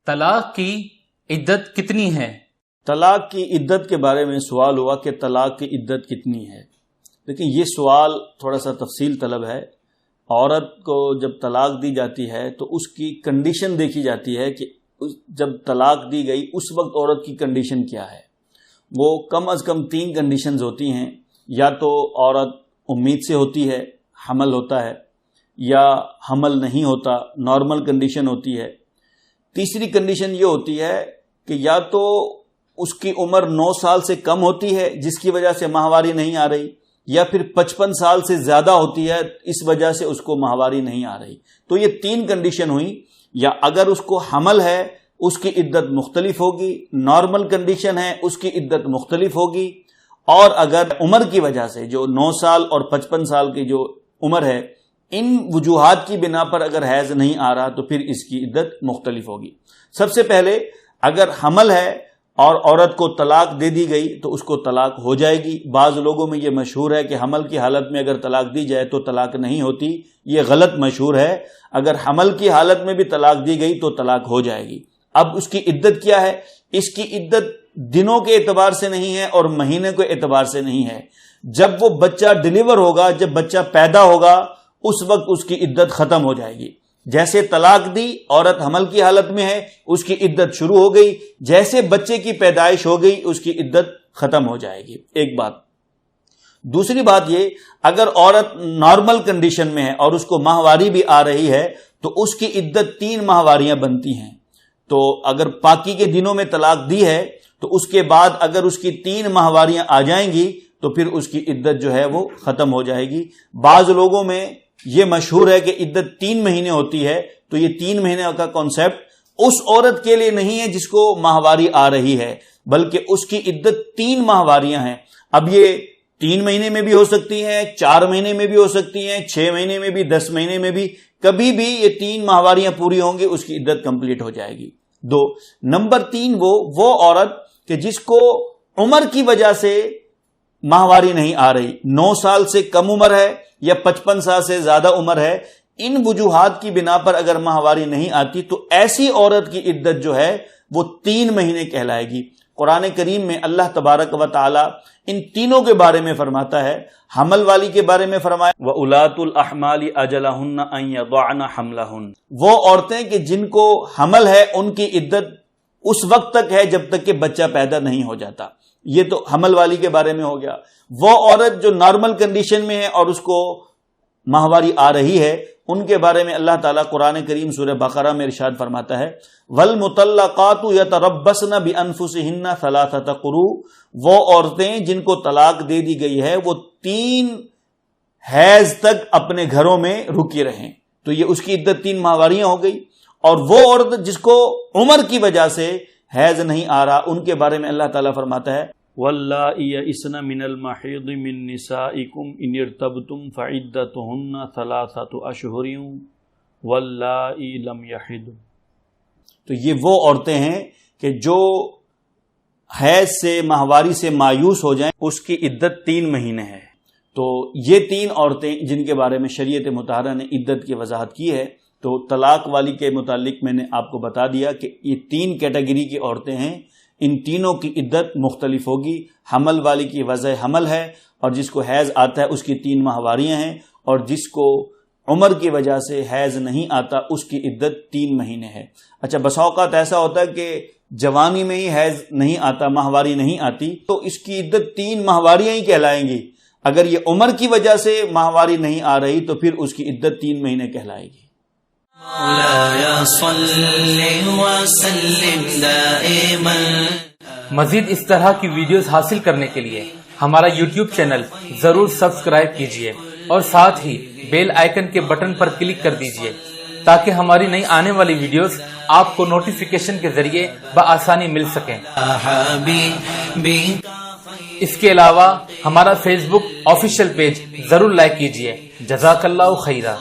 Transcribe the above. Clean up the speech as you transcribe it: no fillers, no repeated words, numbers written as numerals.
طلاق کی عدت کتنی ہے؟ طلاق کی عدت کے بارے میں سوال ہوا کہ طلاق کی عدت کتنی ہے. لیکن یہ سوال تھوڑا سا تفصیل طلب ہے. عورت کو جب طلاق دی جاتی ہے تو اس کی کنڈیشن دیکھی جاتی ہے کہ جب طلاق دی گئی اس وقت عورت کی کنڈیشن کیا ہے. وہ کم از کم 3 کنڈیشنز ہوتی ہیں. یا تو عورت امید سے ہوتی ہے، حمل ہوتا ہے، یا حمل نہیں ہوتا، نارمل کنڈیشن ہوتی ہے. تیسری کنڈیشن یہ ہوتی ہے کہ یا تو اس کی عمر 9 سال سے کم ہوتی ہے جس کی وجہ سے ماہواری نہیں آ رہی، یا پھر 55 سال سے زیادہ ہوتی ہے اس وجہ سے اس کو ماہواری نہیں آ رہی. تو یہ 3 کنڈیشن ہوئی. یا اگر اس کو حمل ہے اس کی عدت مختلف ہوگی، نارمل کنڈیشن ہے اس کی عدت مختلف ہوگی، اور اگر عمر کی وجہ سے جو 9 سال اور 55 سال کی جو عمر ہے ان وجوہات کی بنا پر اگر حیض نہیں آ رہا تو پھر اس کی عدت مختلف ہوگی. سب سے پہلے اگر حمل ہے اور عورت کو طلاق دے دی گئی تو اس کو طلاق ہو جائے گی. بعض لوگوں میں یہ مشہور ہے کہ حمل کی حالت میں اگر طلاق دی جائے تو طلاق نہیں ہوتی. یہ غلط مشہور ہے. اگر حمل کی حالت میں بھی طلاق دی گئی تو طلاق ہو جائے گی. اب اس کی عدت کیا ہے؟ اس کی عدت دنوں کے اعتبار سے نہیں ہے اور مہینے کے اعتبار سے نہیں ہے. جب وہ بچہ ڈیلیور ہوگا، جب بچہ پیدا ہوگا اس وقت اس کی عدت ختم ہو جائے گی. جیسے طلاق دی، عورت حمل کی حالت میں ہے، اس کی عدت شروع ہو گئی. جیسے بچے کی پیدائش ہو گئی اس کی عدت ختم ہو جائے گی. ایک بات. دوسری بات یہ، اگر عورت نارمل کنڈیشن میں ہے اور اس کو ماہواری بھی آ رہی ہے تو اس کی عدت 3 ماہواریاں بنتی ہیں. تو اگر پاکی کے دنوں میں طلاق دی ہے تو اس کے بعد اگر اس کی 3 ماہواریاں آ جائیں گی تو پھر اس کی عدت جو ہے وہ ختم ہو جائے گی. بعض لوگوں میں یہ مشہور ہے کہ عدت 3 مہینے ہوتی ہے. تو یہ 3 مہینے کا کانسیپٹ اس عورت کے لیے نہیں ہے جس کو ماہواری آ رہی ہے، بلکہ اس کی عدت 3 ماہواریاں ہیں. اب یہ 3 مہینے میں بھی ہو سکتی ہیں، 4 مہینے میں بھی ہو سکتی ہیں، 6 مہینے میں بھی، 10 مہینے میں بھی. کبھی بھی یہ 3 ماہواریاں پوری ہوں گی اس کی عدت کمپلیٹ ہو جائے گی. 2 نمبر 3 وہ عورت کہ جس کو عمر کی وجہ سے ماہواری نہیں آ رہی، 9 سال سے کم عمر ہے یا 55 سال سے زیادہ عمر ہے، ان وجوہات کی بنا پر اگر ماہواری نہیں آتی تو ایسی عورت کی عدت جو ہے وہ 3 مہینے کہلائے گی. قرآن کریم میں اللہ تبارک و تعالی ان تینوں کے بارے میں فرماتا ہے. حمل والی کے بارے میں فرمایا وَأُولَاتُ الْأَحْمَالِ أَجَلَهُنَّ أَن يَضَعْنَ حَمْلَهُنَّ. وہ عورتیں کہ جن کو حمل ہے ان کی عدت اس وقت تک ہے جب تک کہ بچہ پیدا نہیں ہو جاتا. یہ تو حمل والی کے بارے میں ہو گیا. وہ عورت جو نارمل کنڈیشن میں ہے اور اس کو ماہواری آ رہی ہے ان کے بارے میں اللہ تعالیٰ قرآن کریم سورہ بقرہ میں ارشاد فرماتا ہے وَالْمُطَلَّقَاتُ يَتَرَبَّصْنَ بِأَنفُسِهِنَّ 3 قُرُوء. وہ عورتیں جن کو طلاق دے دی گئی ہے وہ 3 حیض تک اپنے گھروں میں رکی رہیں. تو یہ اس کی عدت 3 ماہواریاں ہو گئی. اور وہ عورت جس کو عمر کی وجہ سے حیض نہیں آ رہا ان کے بارے میں اللہ تعالیٰ فرماتا ہے وَاللَّائِي يَئِسْنَ مِنَ الْمَحِيضِ مِن نِّسَائِكُمْ إِنِ ارْتَبْتُمْ فَعِدَّتُهُنَّ 3 أَشْهُرٍ وَاللَّائِي لَمْ يَحِضْنَ. تو یہ وہ عورتیں ہیں کہ جو حیض سے ماہواری سے مایوس ہو جائیں اس کی عدت 3 مہینے ہے. تو یہ 3 عورتیں جن کے بارے میں شریعت مطہرہ نے عدت کی وضاحت کی ہے. تو طلاق والی کے متعلق میں نے آپ کو بتا دیا کہ یہ 3 کیٹیگری کی عورتیں ہیں. ان تینوں کی عدت مختلف ہوگی. حمل والی کی وضع حمل ہے اور جس کو حیض آتا ہے اس کی 3 ماہواریاں ہیں، اور جس کو عمر کی وجہ سے حیض نہیں آتا اس کی عدت 3 مہینے ہے. اچھا، بسا اوقات ایسا ہوتا ہے کہ جوانی میں ہی حیض نہیں آتا، ماہواری نہیں آتی، تو اس کی عدت 3 ماہواریاں ہی کہلائیں گی. اگر یہ عمر کی وجہ سے ماہواری نہیں آ رہی تو پھر اس کی عدت 3 مہینے کہلائے گی. مزید اس طرح کی ویڈیوز حاصل کرنے کے لیے ہمارا YouTube چینل ضرور سبسکرائب کیجیے اور ساتھ ہی بیل آئیکن کے بٹن پر کلک کر دیجیے تاکہ ہماری نئی آنے والی ویڈیوز آپ کو نوٹیفیکیشن کے ذریعے بآسانی مل سکیں. اس کے علاوہ ہمارا فیس بک آفیشیل پیج ضرور لائک کیجیے. جزاک اللہ خیرہ.